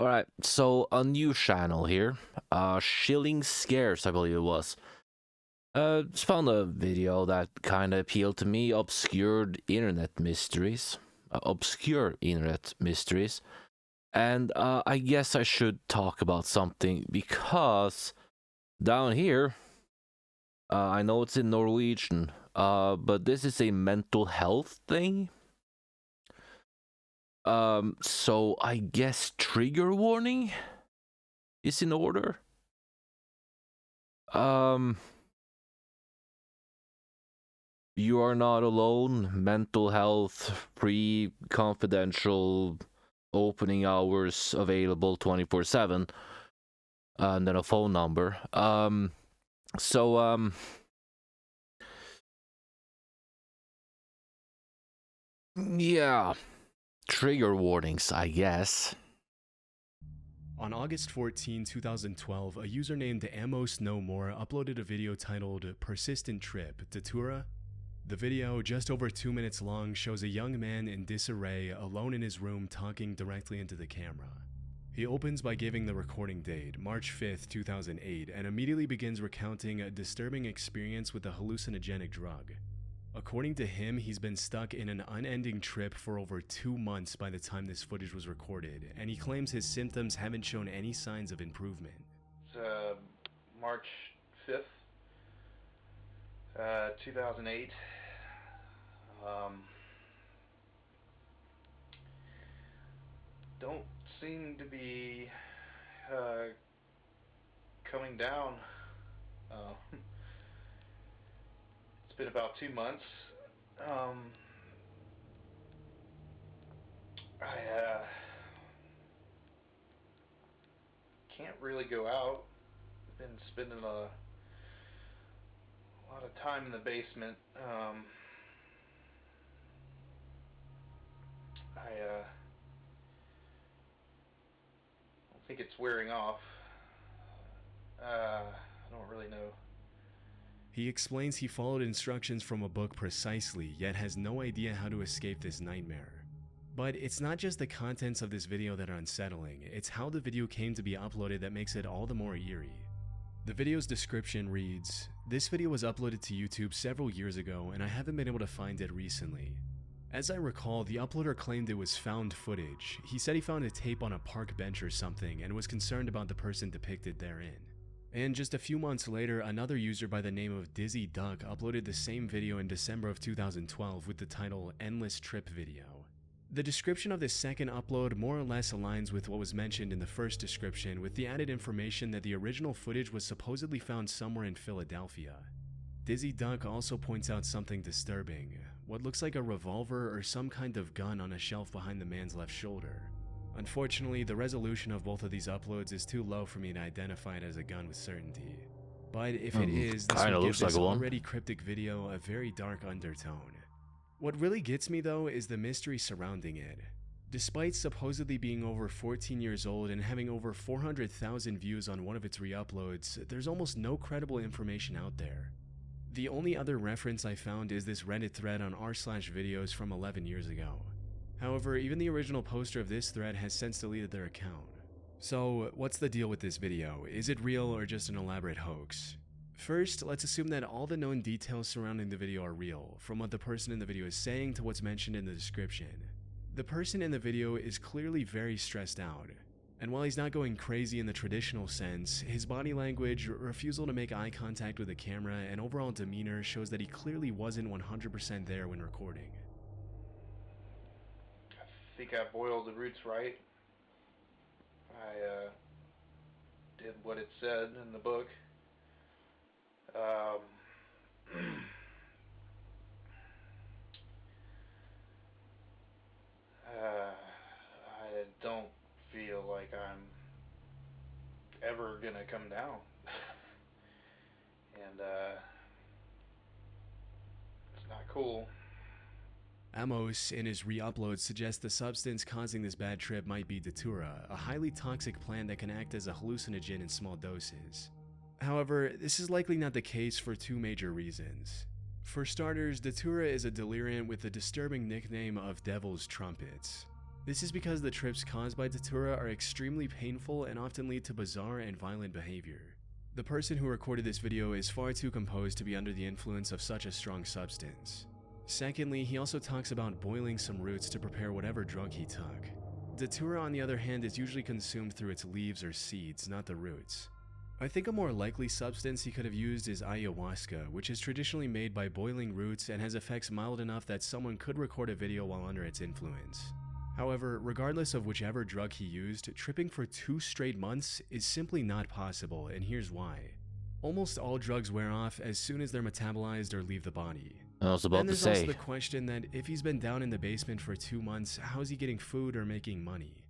Alright, so a new channel here. Shilling Scares, I believe it was. Just found a video that kind of appealed to me. Obscure internet mysteries. And I guess I should talk about something because down here, I know it's in Norwegian, but this is a mental health thing. So I guess trigger warning is in order. You are not alone. Mental health, free, confidential, opening hours available 24/7, and then a phone number. Yeah, trigger warnings, I guess. On August 14, 2012, a user named Amos No More uploaded a video titled Persistent Trip, Datura. The video, just over 2 minutes long, shows a young man in disarray alone in his room talking directly into the camera. He opens by giving the recording date, March 5th, 2008, and immediately begins recounting a disturbing experience with a hallucinogenic drug. According to him, he's been stuck in an unending trip for over 2 months by the time this footage was recorded, and he claims his symptoms haven't shown any signs of improvement. It's March 5th, 2008. Don't seem to be coming down. It's been about 2 months. I can't really go out. Been spending a lot of time in the basement. I don't think it's wearing off. I don't really know. He explains he followed instructions from a book precisely, yet has no idea how to escape this nightmare. But it's not just the contents of this video that are unsettling, it's how the video came to be uploaded that makes it all the more eerie. The video's description reads, "This video was uploaded to YouTube several years ago and I haven't been able to find it recently. As I recall, the uploader claimed it was found footage. He said he found a tape on a park bench or something and was concerned about the person depicted therein." And just a few months later, another user by the name of Dizzy Duck uploaded the same video in December of 2012 with the title Endless Trip Video. The description of this second upload more or less aligns with what was mentioned in the first description, with the added information that the original footage was supposedly found somewhere in Philadelphia. Dizzy Duck also points out something disturbing, what looks like a revolver or some kind of gun on a shelf behind the man's left shoulder. Unfortunately, the resolution of both of these uploads is too low for me to identify it as a gun with certainty. But if it is, this would give this already cryptic video a very dark undertone. What really gets me though is the mystery surrounding it. Despite supposedly being over 14 years old and having over 400,000 views on one of its re-uploads, there's almost no credible information out there. The only other reference I found is this Reddit thread on r/videos from 11 years ago. However, even the original poster of this thread has since deleted their account. So, what's the deal with this video? Is it real or just an elaborate hoax? First, let's assume that all the known details surrounding the video are real, from what the person in the video is saying to what's mentioned in the description. The person in the video is clearly very stressed out, and while he's not going crazy in the traditional sense, his body language, refusal to make eye contact with the camera, and overall demeanor shows that he clearly wasn't 100% there when recording. I think I boiled the roots right. I did what it said in the book. I don't feel like I'm ever gonna come down. And it's not cool. Amos, in his re-upload, suggests the substance causing this bad trip might be Datura, a highly toxic plant that can act as a hallucinogen in small doses. However, this is likely not the case for two major reasons. For starters, Datura is a deliriant with the disturbing nickname of Devil's Trumpets. This is because the trips caused by datura are extremely painful and often lead to bizarre and violent behavior. The person who recorded this video is far too composed to be under the influence of such a strong substance. Secondly, he also talks about boiling some roots to prepare whatever drug he took. Datura, on the other hand, is usually consumed through its leaves or seeds, not the roots. I think a more likely substance he could have used is ayahuasca, which is traditionally made by boiling roots and has effects mild enough that someone could record a video while under its influence. However, regardless of whichever drug he used, tripping for 2 straight months is simply not possible, and here's why. Almost all drugs wear off as soon as they're metabolized or leave the body. I was about Then to there's say. also the question that if he's been down in the basement for 2 months, how's he getting food or making money?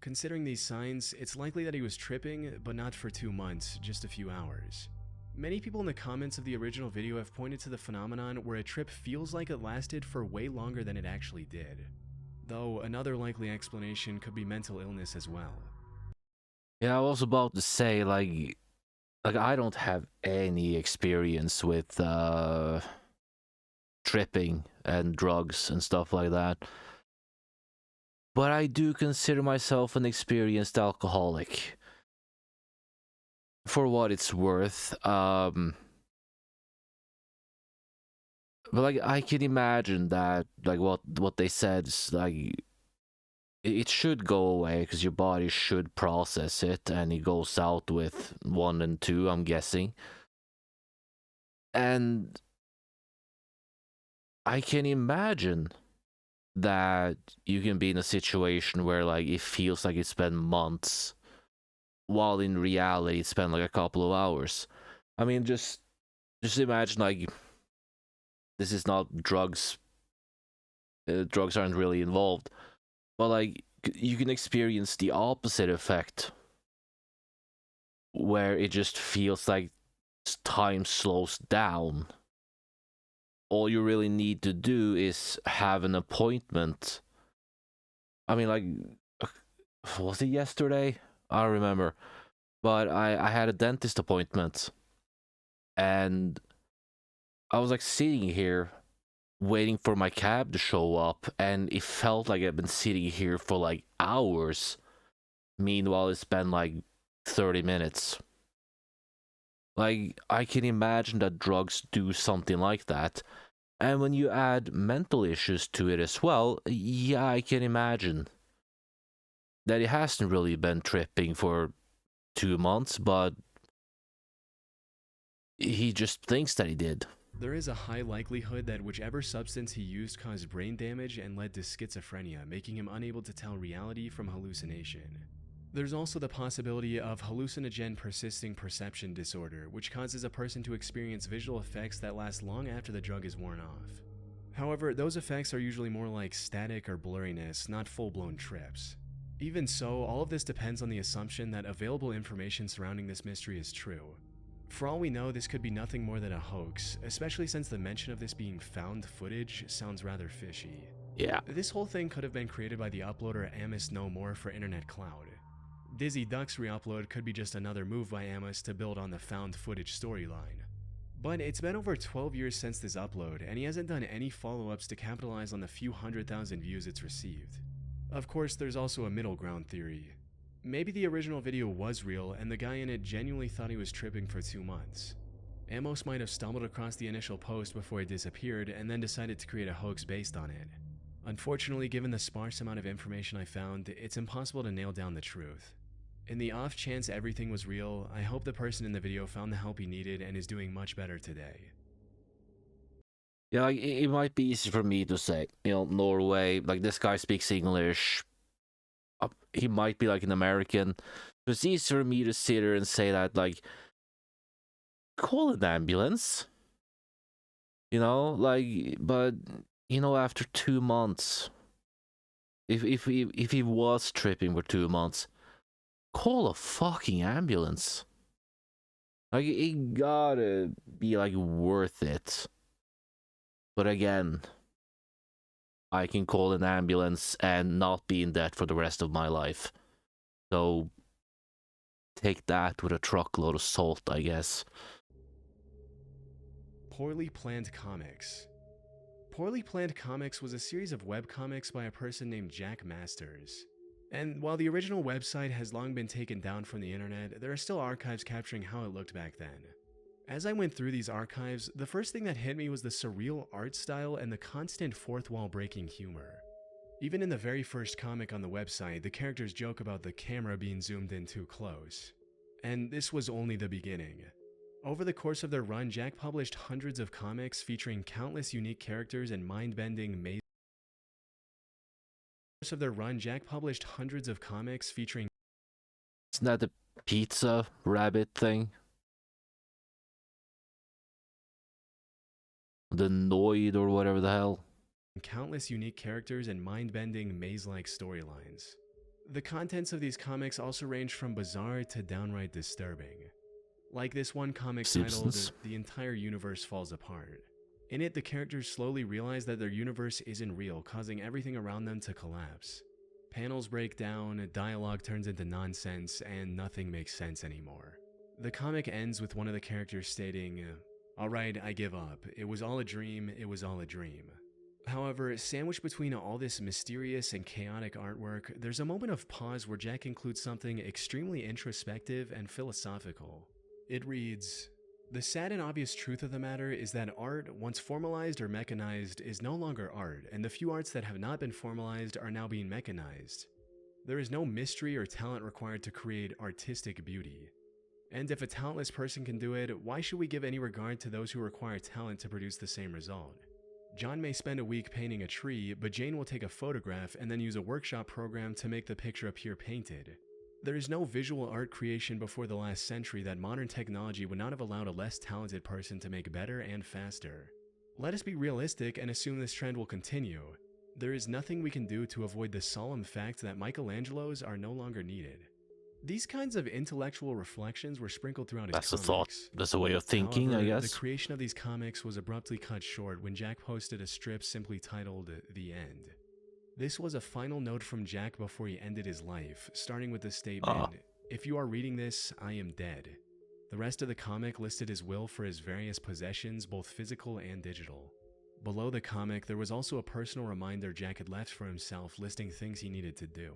Considering these signs, it's likely that he was tripping, but not for 2 months, just a few hours. Many people in the comments of the original video have pointed to the phenomenon where a trip feels like it lasted for way longer than it actually did. Though another likely explanation could be mental illness as well. Yeah, I was about to say, like I don't have any experience with tripping and drugs and stuff like that. But I do consider myself an experienced alcoholic. For what it's worth. But like I can imagine that like what they said is like it should go away because your body should process it and it goes out with 1 and 2, I'm guessing. And I can imagine that you can be in a situation where like it feels like it's been months while in reality it's been like a couple of hours. I mean, just imagine like this is not drugs. Drugs aren't really involved, but like you can experience the opposite effect where it just feels like time slows down. All you really need to do is have an appointment. I mean, like, was it yesterday? I don't remember. But I had a dentist appointment. And I was like sitting here waiting for my cab to show up. And it felt like I've been sitting here for like hours. Meanwhile, it's been like 30 minutes. Like, I can imagine that drugs do something like that. And when you add mental issues to it as well, yeah, I can imagine that he hasn't really been tripping for 2 months, but he just thinks that he did. There is a high likelihood that whichever substance he used caused brain damage and led to schizophrenia, making him unable to tell reality from hallucination. There's also the possibility of hallucinogen persisting perception disorder, which causes a person to experience visual effects that last long after the drug is worn off. However, those effects are usually more like static or blurriness, not full-blown trips. Even so, all of this depends on the assumption that available information surrounding this mystery is true. For all we know, this could be nothing more than a hoax, especially since the mention of this being found footage sounds rather fishy. Yeah. This whole thing could have been created by the uploader Amos No More for Internet Cloud. Dizzy Duck's re-upload could be just another move by Amos to build on the found footage storyline. But it's been over 12 years since this upload, and he hasn't done any follow-ups to capitalize on the few 100,000 views it's received. Of course, there's also a middle ground theory. Maybe the original video was real, and the guy in it genuinely thought he was tripping for 2 months. Amos might have stumbled across the initial post before it disappeared, and then decided to create a hoax based on it. Unfortunately, given the sparse amount of information I found, it's impossible to nail down the truth. In the off chance everything was real, I hope the person in the video found the help he needed and is doing much better today. Yeah, like, it might be easy for me to say, Norway, like this guy speaks English. He might be like an American. So it's easy for me to sit here and say that, like, call an ambulance. But after 2 months, if he was tripping for 2 months, call a fucking ambulance. Like, it gotta be like worth it. But again, I can call an ambulance and not be in debt for the rest of my life. So take that with a truckload of salt, I guess. Poorly planned comics. Poorly Planned Comics was a series of webcomics by a person named Jack Masters. And while the original website has long been taken down from the internet, there are still archives capturing how it looked back then. As I went through these archives, the first thing that hit me was the surreal art style and the constant fourth wall breaking humor. Even in the very first comic on the website, the characters joke about the camera being zoomed in too close. And this was only the beginning. Over the course of their run, Jack published hundreds of comics featuring countless unique characters and mind-bending mazes. Of their run, Jack published hundreds of comics featuring. Isn't that the pizza rabbit thing? The Noid or whatever the hell. Countless unique characters and mind-bending maze-like storylines. The contents of these comics also range from bizarre to downright disturbing. Like this one comic titled "The Entire Universe Falls Apart." In it, the characters slowly realize that their universe isn't real, causing everything around them to collapse. Panels break down, dialogue turns into nonsense, and nothing makes sense anymore. The comic ends with one of the characters stating, "Alright, I give up. It was all a dream, it was all a dream." However, sandwiched between all this mysterious and chaotic artwork, there's a moment of pause where Jack includes something extremely introspective and philosophical. It reads, "The sad and obvious truth of the matter is that art, once formalized or mechanized, is no longer art, and the few arts that have not been formalized are now being mechanized. There is no mystery or talent required to create artistic beauty. And if a talentless person can do it, why should we give any regard to those who require talent to produce the same result? John may spend a week painting a tree, but Jane will take a photograph and then use a workshop program to make the picture appear painted. There is no visual art creation before the last century that modern technology would not have allowed a less talented person to make better and faster. Let us be realistic and assume this trend will continue. There is nothing we can do to avoid the solemn fact that Michelangelos are no longer needed." These kinds of intellectual reflections were sprinkled throughout his That's comics. a thought. That's a way of thinking, However, I guess. The creation of these comics was abruptly cut short when Jack posted a strip simply titled "The End." This was a final note from Jack before he ended his life, starting with the statement, "If you are reading this, I am dead." The rest of the comic listed his will for his various possessions, both physical and digital. Below the comic, there was also a personal reminder Jack had left for himself listing things he needed to do.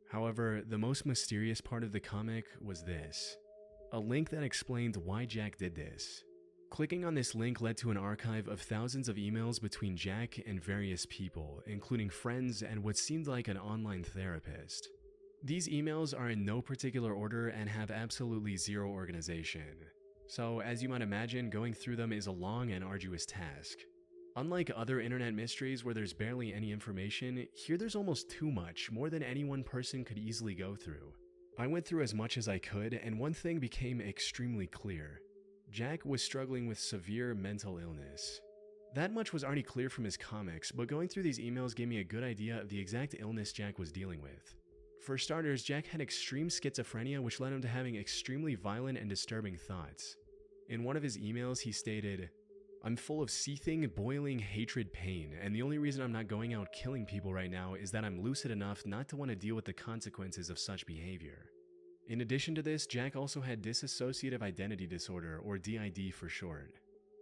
However, the most mysterious part of the comic was this: a link that explained why Jack did this. Clicking on this link led to an archive of thousands of emails between Jack and various people, including friends and what seemed like an online therapist. These emails are in no particular order and have absolutely zero organization. So, as you might imagine, going through them is a long and arduous task. Unlike other internet mysteries where there's barely any information, here there's almost too much, more than any one person could easily go through. I went through as much as I could, and one thing became extremely clear. Jack was struggling with severe mental illness. That much was already clear from his comics, but going through these emails gave me a good idea of the exact illness Jack was dealing with. For starters, Jack had extreme schizophrenia, which led him to having extremely violent and disturbing thoughts. In one of his emails, he stated, "I'm full of seething, boiling hatred pain, and the only reason I'm not going out killing people right now is that I'm lucid enough not to want to deal with the consequences of such behavior." In addition to this, Jack also had dissociative identity disorder, or DID for short.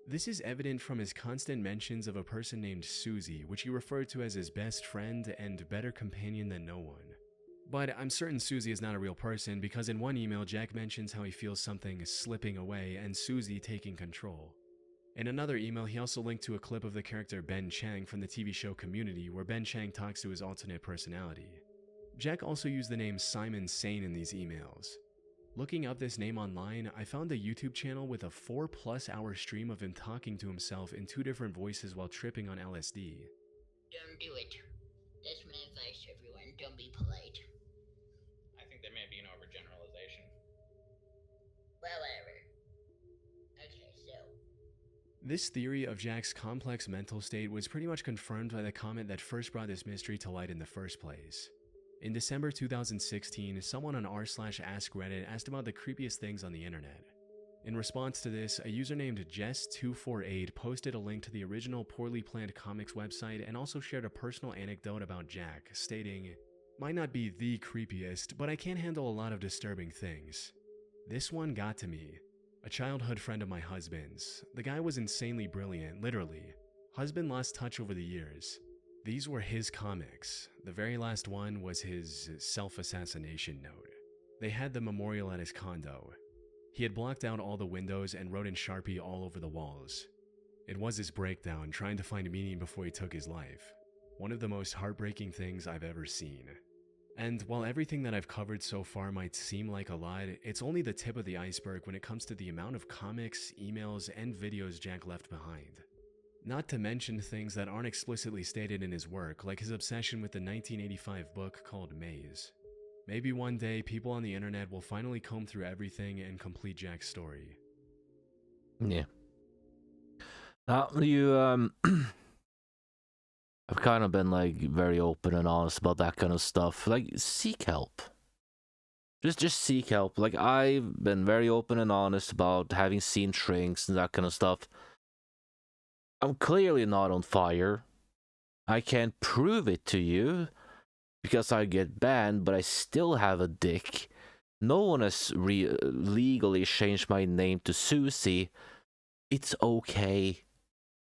This is evident from his constant mentions of a person named Susie, which he referred to as his best friend and better companion than no one. But I'm certain Susie is not a real person because in one email, Jack mentions how he feels something slipping away and Susie taking control. In another email, he also linked to a clip of the character Ben Chang from the TV show Community, where Ben Chang talks to his alternate personality. Jack also used the name Simon Sane in these emails. Looking up this name online, I found a YouTube channel with a 4+ hour stream of him talking to himself in 2 different voices while tripping on LSD. Don't do it. That's my advice to everyone. Don't be polite. I think there may be an overgeneralization. Well, whatever. Okay, so. This theory of Jack's complex mental state was pretty much confirmed by the comment that first brought this mystery to light in the first place. In December 2016, someone on r/AskReddit asked about the creepiest things on the internet. In response to this, a user named Jess248 posted a link to the original Poorly Planned Comics website and also shared a personal anecdote about Jack, stating, "Might not be the creepiest, but I can't handle a lot of disturbing things. This one got to me. A childhood friend of my husband's. The guy was insanely brilliant, literally. Husband lost touch over the years. These were his comics. The very last one was his self-assassination note. They had the memorial at his condo. He had blocked out all the windows and wrote in Sharpie all over the walls. It was his breakdown, trying to find meaning before he took his life. One of the most heartbreaking things I've ever seen. And while everything that I've covered so far might seem like a lot, it's only the tip of the iceberg when it comes to the amount of comics, emails, and videos Jack left behind. Not to mention things that aren't explicitly stated in his work, like his obsession with the 1985 book called Maze. Maybe one day, people on the internet will finally comb through everything and complete Jack's story. Yeah. Now, I've kind of been, like, very open and honest about that kind of stuff. Like, seek help. Just seek help. Like, I've been very open and honest about having seen shrinks and that kind of stuff. I'm clearly not on fire. I can't prove it to you because I get banned, but I still have a dick. No one has legally changed my name to Susie. It's okay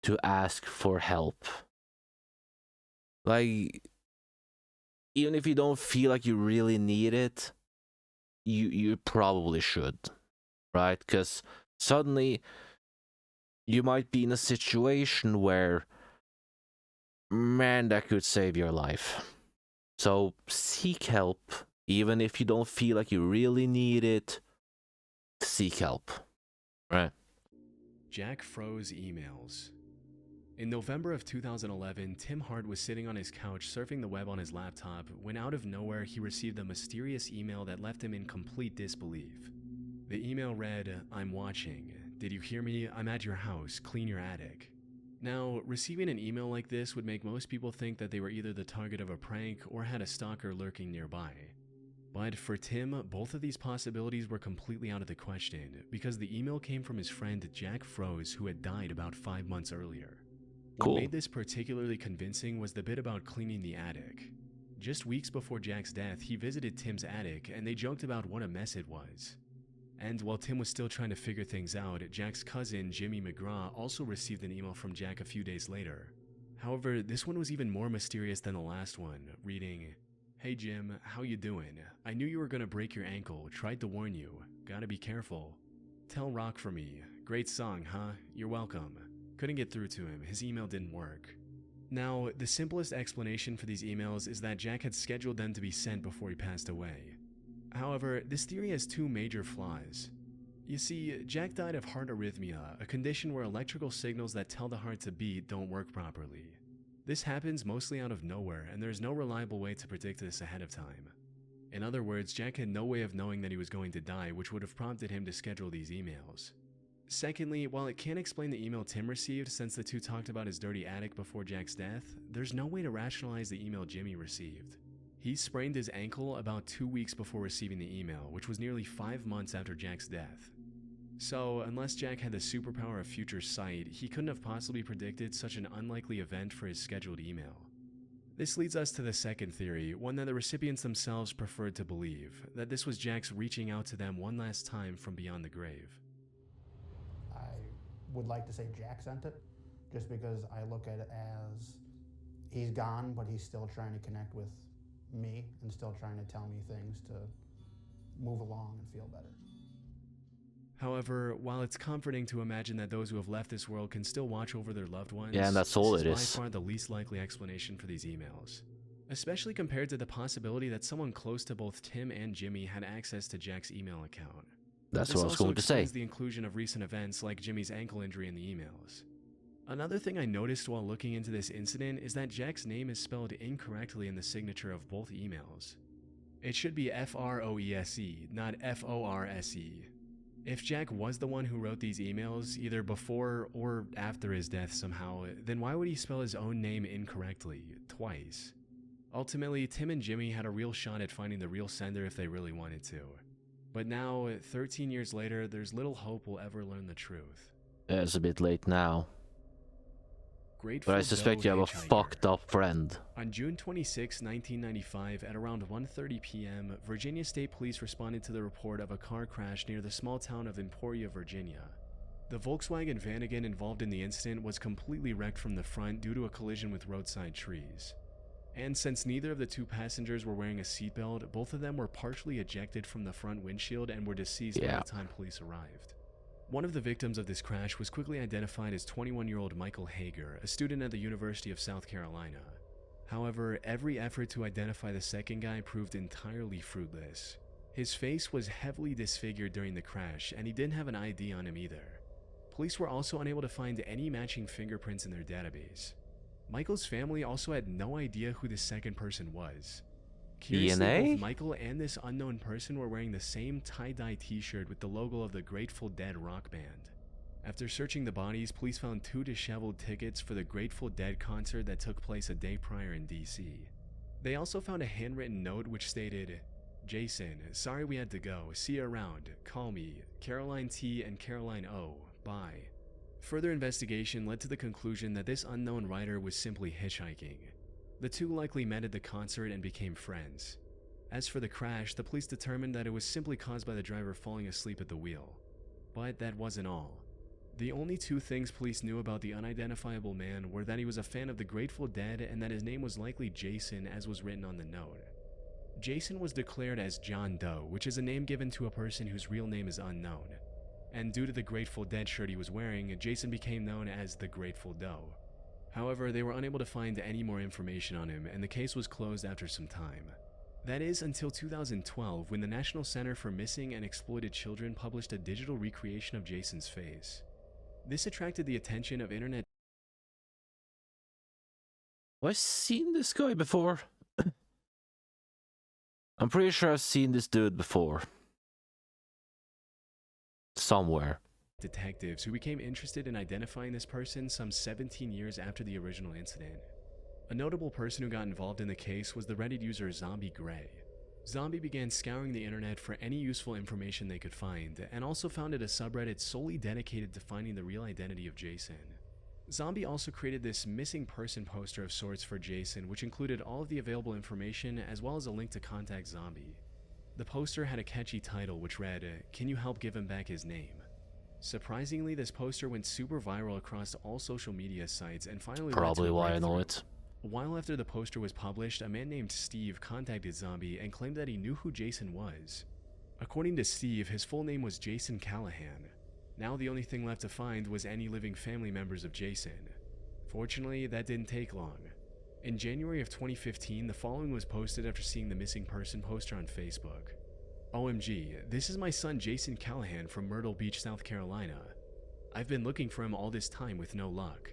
to ask for help. Like, even if you don't feel like you really need it, you probably should, right? Because suddenly you might be in a situation where, man, that could save your life. So seek help, even if you don't feel like you really need it. Seek help, right? Jack froze emails. In November of 2011, Tim Hart was sitting on his couch surfing the web on his laptop when out of nowhere he received a mysterious email that left him in complete disbelief. The email read, "I'm watching. Did you hear me? I'm at your house. Clean your attic." Now, receiving an email like this would make most people think that they were either the target of a prank or had a stalker lurking nearby. But for Tim, both of these possibilities were completely out of the question because the email came from his friend Jack Froze, who had died about 5 months earlier. Cool. What made this particularly convincing was the bit about cleaning the attic. Just weeks before Jack's death, he visited Tim's attic and they joked about what a mess it was. And while Tim was still trying to figure things out, Jack's cousin, Jimmy McGraw, also received an email from Jack a few days later. However, this one was even more mysterious than the last one, reading, "Hey Jim, how you doing? I knew you were gonna break your ankle, tried to warn you. Gotta be careful. Tell Rock for me. Great song, huh? You're welcome." Couldn't get through to him, his email didn't work. Now, the simplest explanation for these emails is that Jack had scheduled them to be sent before he passed away. However, this theory has two major flaws. You see, Jack died of heart arrhythmia, a condition where electrical signals that tell the heart to beat don't work properly. This happens mostly out of nowhere, and there's no reliable way to predict this ahead of time. In other words, Jack had no way of knowing that he was going to die, which would have prompted him to schedule these emails. Secondly, while it can't explain the email Tim received since the two talked about his dirty attic before Jack's death, there's no way to rationalize the email Jimmy received. He sprained his ankle about 2 weeks before receiving the email, which was nearly 5 months after Jack's death. So, unless Jack had the superpower of future sight, he couldn't have possibly predicted such an unlikely event for his scheduled email. This leads us to the second theory, one that the recipients themselves preferred to believe, that this was Jack's reaching out to them one last time from beyond the grave. I would like to say Jack sent it, just because I look at it as he's gone, but he's still trying to connect with me and still trying to tell me things to move along and feel better. However, while it's comforting to imagine that those who have left this world can still watch over their loved ones, Yeah, and that's all this it is is. by far the least likely explanation for these emails. Especially compared to the possibility that someone close to both Tim and Jimmy had access to Jack's email account. That's This what I was also going to say. explains the inclusion of recent events like Jimmy's ankle injury in the emails. Another thing I noticed while looking into this incident is that Jack's name is spelled incorrectly in the signature of both emails. It should be F-R-O-E-S-E, not F-O-R-S-E. If Jack was the one who wrote these emails, either before or after his death somehow, then why would he spell his own name incorrectly, twice? Ultimately, Tim and Jimmy had a real shot at finding the real sender if they really wanted to. But now, 13 years later, there's little hope we'll ever learn the truth. Yeah, it's a bit late now. Grateful But I suspect you Doe have a hitchhiker. fucked up friend. On June 26, 1995, at around 1:30 p.m., Virginia State Police responded to the report of a car crash near the small town of Emporia, Virginia. The Volkswagen Vanagon involved in the incident was completely wrecked from the front due to a collision with roadside trees. And since neither of the two passengers were wearing a seatbelt, both of them were partially ejected from the front windshield and were deceased by the time police arrived. One of the victims of this crash was quickly identified as 21-year-old Michael Hager, a student at the University of South Carolina. However, every effort to identify the second guy proved entirely fruitless. His face was heavily disfigured during the crash, and he didn't have an ID on him either. Police were also unable to find any matching fingerprints in their database. Michael's family also had no idea who the second person was. Curiously, DNA? both Michael and this unknown person were wearing the same tie-dye t-shirt with the logo of the Grateful Dead rock band. After searching the bodies, police found 2 disheveled tickets for the Grateful Dead concert that took place a day prior in DC. They also found a handwritten note which stated, "Jason, sorry we had to go. See you around. Call me. Caroline T and Caroline O. Bye." Further investigation led to the conclusion that this unknown writer was simply hitchhiking. The two likely met at the concert and became friends. As for the crash, the police determined that it was simply caused by the driver falling asleep at the wheel. But that wasn't all. The only 2 things police knew about the unidentifiable man were that he was a fan of the Grateful Dead and that his name was likely Jason, as was written on the note. Jason was declared as John Doe, which is a name given to a person whose real name is unknown. And due to the Grateful Dead shirt he was wearing, Jason became known as the Grateful Doe. However, they were unable to find any more information on him, and the case was closed after some time. That is, until 2012, when the National Center for Missing and Exploited Children published a digital recreation of Jason's face. This attracted the attention of internet. Have I seen this guy before? I'm pretty sure I've seen this dude before. Somewhere. Detectives who became interested in identifying this person some 17 years after the original incident. A notable person who got involved in the case was the Reddit user Zombie Gray. Zombie began scouring the internet for any useful information they could find, and also founded a subreddit solely dedicated to finding the real identity of Jason. Zombie also created this missing person poster of sorts for Jason, which included all of the available information as well as a link to contact Zombie. The poster had a catchy title which read, "Can you help give him back his name?" Surprisingly, this poster went super viral across all social media sites and finally Probably why I know it. A while after the poster was published, a man named Steve contacted Zombie and claimed that he knew who Jason was. According to Steve, his full name was Jason Callahan. Now the only thing left to find was any living family members of Jason. Fortunately, that didn't take long. In January of 2015, the following was posted after seeing the missing person poster on Facebook. "OMG, this is my son Jason Callahan from Myrtle Beach, South Carolina. I've been looking for him all this time with no luck.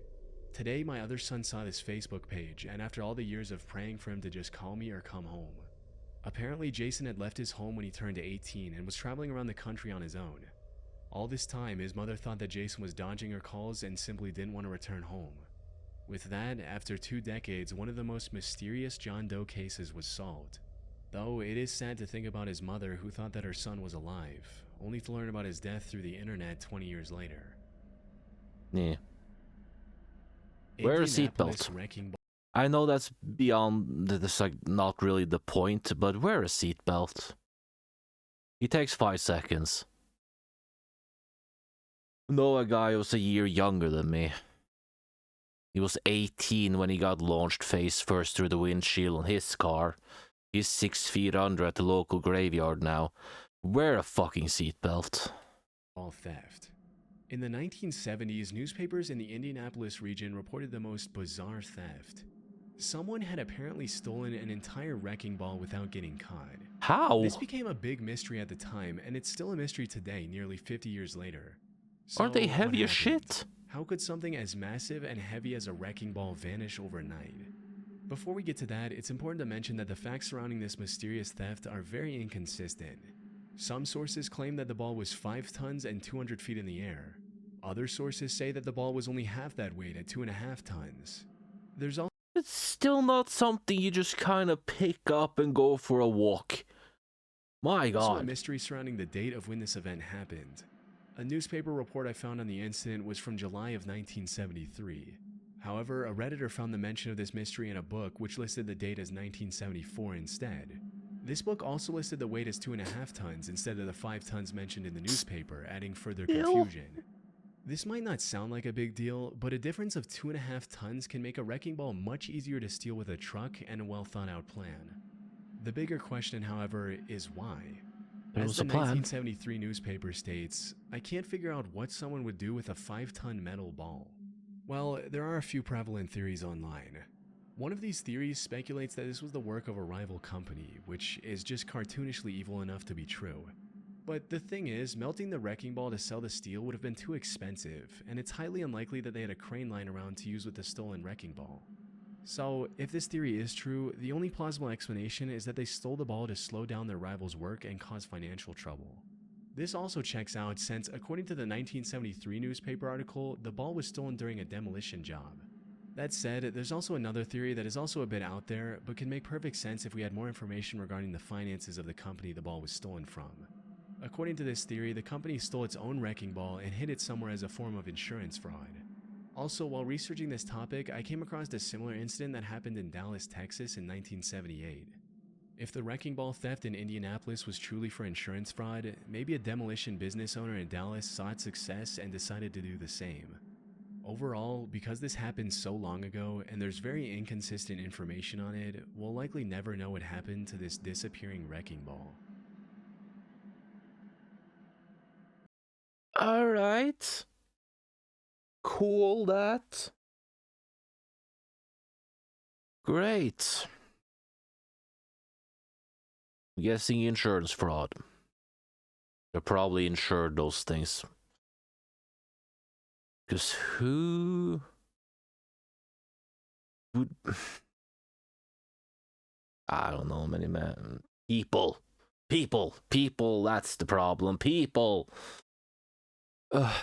Today, my other son saw this Facebook page, and after all the years of praying for him to just call me or come home." Apparently, Jason had left his home when he turned 18 and was traveling around the country on his own. All this time, his mother thought that Jason was dodging her calls and simply didn't want to return home. With that, after 2 decades, one of the most mysterious John Doe cases was solved. Though it is sad to think about his mother, who thought that her son was alive, only to learn about his death through the internet 20 years later. Yeah. Wear a seatbelt. I know that's beyond this, like, not really the point, but wear a seatbelt. He takes 5 seconds. Know a guy who was a year younger than me. He was 18 when he got launched face first through the windshield on his car. He's 6 feet under at the local graveyard now. Wear a fucking seatbelt. All theft. In the 1970s, newspapers in the Indianapolis region reported the most bizarre theft. Someone had apparently stolen an entire wrecking ball without getting caught. How? This became a big mystery at the time, and it's still a mystery today, nearly 50 years later. Aren't they So, heavy what as happened? shit? How could something as massive and heavy as a wrecking ball vanish overnight? Before we get to that, it's important to mention that the facts surrounding this mysterious theft are very inconsistent. Some sources claim that the ball was 5 tons and 200 feet in the air. Other sources say that the ball was only half that weight at 2.5 tons. There's also It's still not something you just kind of pick up and go for a walk. My a god. mystery surrounding the date of when this event happened. A newspaper report I found on the incident was from July of 1973. However, a Redditor found the mention of this mystery in a book which listed the date as 1974 instead. This book also listed the weight as 2.5 tons instead of the 5 tons mentioned in the newspaper, adding further Ew. confusion. This might not sound like a big deal, but a difference of 2.5 tons can make a wrecking ball much easier to steal with a truck and a well thought out plan. The bigger question, however, is why? There As was the a plan. 1973 newspaper states, I can't figure out what someone would do with a 5-ton metal ball. Well, there are a few prevalent theories online. One of these theories speculates that this was the work of a rival company, which is just cartoonishly evil enough to be true. But the thing is, melting the wrecking ball to sell the steel would have been too expensive, and it's highly unlikely that they had a crane lying around to use with the stolen wrecking ball. So, if this theory is true, the only plausible explanation is that they stole the ball to slow down their rival's work and cause financial trouble. This also checks out since, according to the 1973 newspaper article, the ball was stolen during a demolition job. That said, there's also another theory that is also a bit out there, but can make perfect sense if we had more information regarding the finances of the company the ball was stolen from. According to this theory, the company stole its own wrecking ball and hid it somewhere as a form of insurance fraud. Also, while researching this topic, I came across a similar incident that happened in Dallas, Texas in 1978. If the wrecking ball theft in Indianapolis was truly for insurance fraud, maybe a demolition business owner in Dallas saw its success and decided to do the same. Overall, because this happened so long ago and there's very inconsistent information on it, we'll likely never know what happened to this disappearing wrecking ball. Alright. Cool that. Great. I'm guessing insurance fraud. They probably insured those things. Because who would... I don't know, many man. People, that's the problem. People. Ugh.